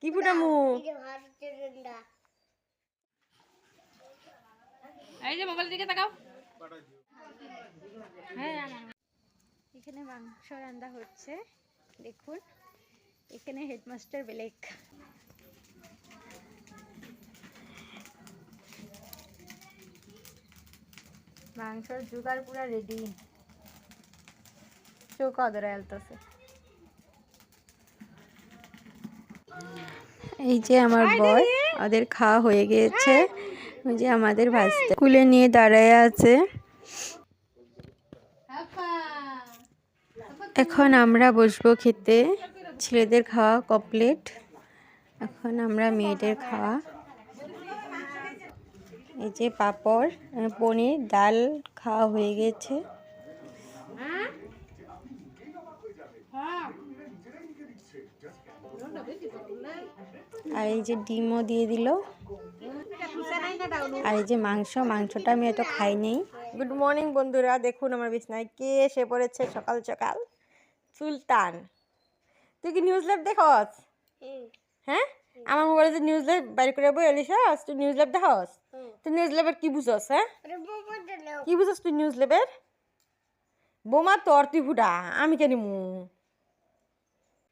কি ফুটামু? এই যে মোবাইল দিকে তাকাও। হ্যাঁ, এখানে মাংস রান্না হচ্ছে, দেখুন। এখানে হেডমাস্টার বেলেক। মাংসর জোগাড় পুরা রেডি। চৌকা ধরে আলতেছে। এই যে আমার বর, ওদের খাওয়া হয়ে গিয়েছে। ওই যে আমাদের ভাজতে কুলে নিয়ে দাঁড়ায় আছে। এখন আমরা বসবো খেতে। ছেলেদের খাওয়া কমপ্লিট, এখন আমরা মেয়েদের খাওয়া। এই যে পাঁপড়, পনির, ডাল খাওয়া হয়ে গেছে। আর এই যে ডিমও দিয়ে দিল। আর এই যে মাংসটা আমি এত খাই নেই। গুড মর্নিং বন্ধুরা, দেখুন আমার বিছনায় কে এসে পড়েছে সকাল সকাল। সুলতান, তুই কি নিউজ ল্যাব দেখস? হ্যাঁ, আমার মোবাইলে যে নিউজ ল্যাব বাইর করে বই এলিসাস, তুই নিউজ ল্যাব দেখস? তুই নিউজ ল্যাবের কি বুঝস? হ্যাঁ, কি বুঝস তুই নিউজ ল্যাবের? বোমা তোর, তুই ফুটা, আমি কেন মু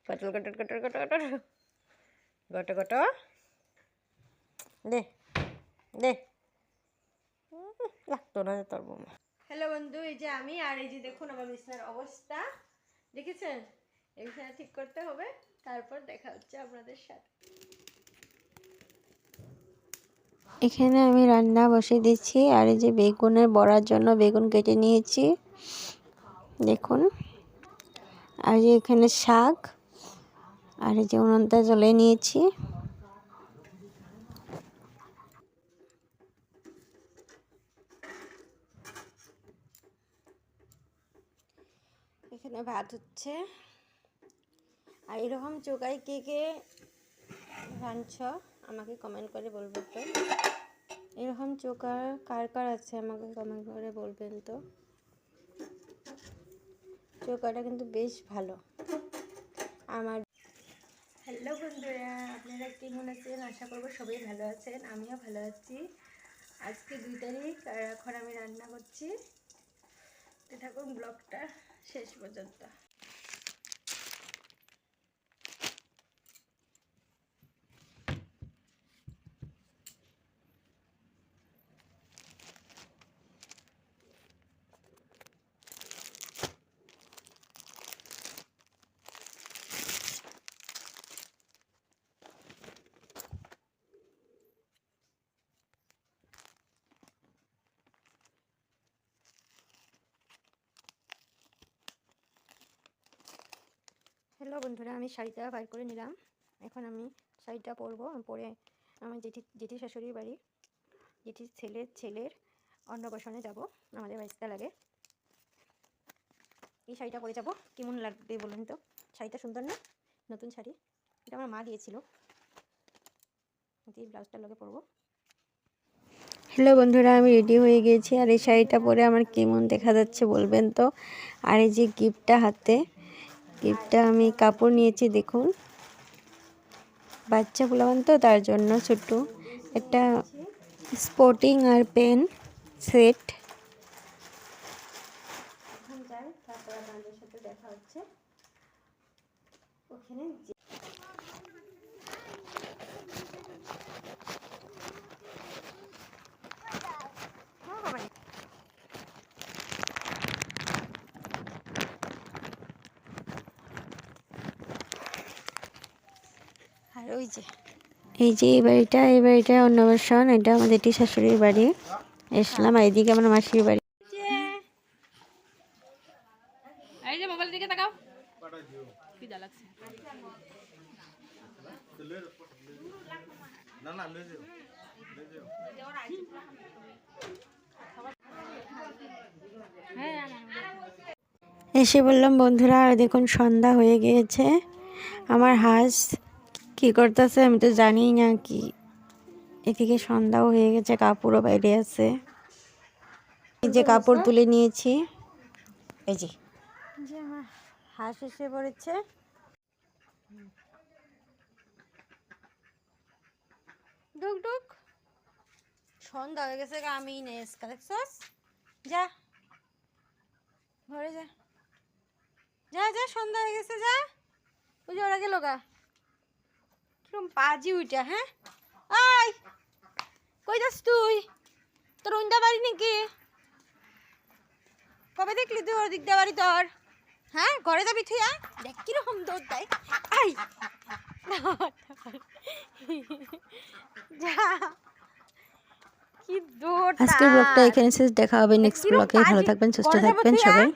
কটল কটল কটল কটল কটল গট গট দে দে, লাগতো না তোর বোমা। হ্যালো বন্ধু, এই যে আমি, আর এই যে দেখুন আমার বিছানার অবস্থা, দেখেছেন? এই বিছানা ঠিক করতে হবে, তারপর দেখা হচ্ছে আপনাদের সাথে। এখানে আমি রান্না বসে দিচ্ছি, আর এই যে বেগুনের বড়ার জন্য বেগুন কেটে নিয়েছি, দেখুন। আর যে এখানে শাক, আর এই যে উনুনটা জ্বলে নিয়েছি। এখানে ভাত হচ্ছে। আর এরকম চোকাই কে কে রাঁধছ আমাকে কমেন্ট করে বলবেন তো। এরকম চোকা কার কার আছে আমাকে কমেন্ট করে বলবেন তো। চোকাটা কিন্তু বেশ ভালো আমার। হ্যালো বন্ধুরা, আপনারা কেমন আছেন? আশা করবো সবাই ভালো আছেন, আমিও ভালো আছি। আজকে 2 তারিখ, আর এখন আমি রান্না করছি। থাকুন ব্লগটা শেষ পর্যন্ত। হ্যালো বন্ধুরা, আমি শাড়িটা বার করে নিলাম। এখন আমি শাড়িটা পরবো, পরে আমার জেঠি শাশুড়ির বাড়ি, জেঠির ছেলের অন্নপ্রাশনে যাব, আমাদের বাড়িতে লাগে। এই শাড়িটা পরে যাব, কেমন লাগবে বলুন তো? শাড়িটা সুন্দর না? নতুন শাড়ি, এটা আমার মা দিয়েছিল। এই ব্লাউজটার লগে পরবো। হ্যালো বন্ধুরা, আমি রেডি হয়ে গেছি, আর এই শাড়িটা পরে আমার কেমন দেখা যাচ্ছে বলবেন তো। আর এই যে গিফটটা হাতে, গিফটটা আমি কাপড় নিয়েছি, দেখুন। বাচ্চা পোলাবান তো, তার জন্য ছোট্ট একটা স্পোর্টিং আর পেন সেট। এখন যাই, তারপর আপনাদের সাথে দেখা হচ্ছে ওখানে। আর ওই যে এই বাড়িটা অন্নপ্রাশন, এটা আমাদের টি শাশুড়ির বাড়ি। এসলাম, আর এদিকে আমার মাসির বাড়ি। এই যে মোবাইল দিকে তাকাও। কি দা লাগছে? না না, লয়ে যাও, এসে বললাম বন্ধুরা, আর দেখুন সন্ধ্যা হয়ে গিয়েছে। আমার হাঁস কি করতেছে আমি তো জানি না কি। এদিকে সন্ধ্যাও হয়ে গেছে, কাপড়ও বাইরে আছে। এই যে কাপড় তুলে নিয়েছি, এই যে আমার হাঁস এসে পড়েছে। ডুক ডুক, সন্ধ্যা হয়ে গেছে, আমি নেস্কা দেখছস, যা ঘরে যা, যা যা, সন্ধ্যা হয়ে গেছে, যা। ওই যে ওরা গেল গা, কিরম পাজি উইটা। হ্যাঁ, আয়, কই যাস তুই? তোর উন্দা বাড়ি নাকি? কবে দেখলি তুই ওর দিক দিয়ে বাড়ি তোর? হ্যাঁ, ঘরে যাবি তুই? দেখ কিরকম দৌড় দেয়। আই, যা, কি দৌড়। আজকের ব্লগটা এখানে শেষ, দেখা হবে নেক্সট ব্লগে। ভালো থাকবেন, সুস্থ থাকবেন সবাই।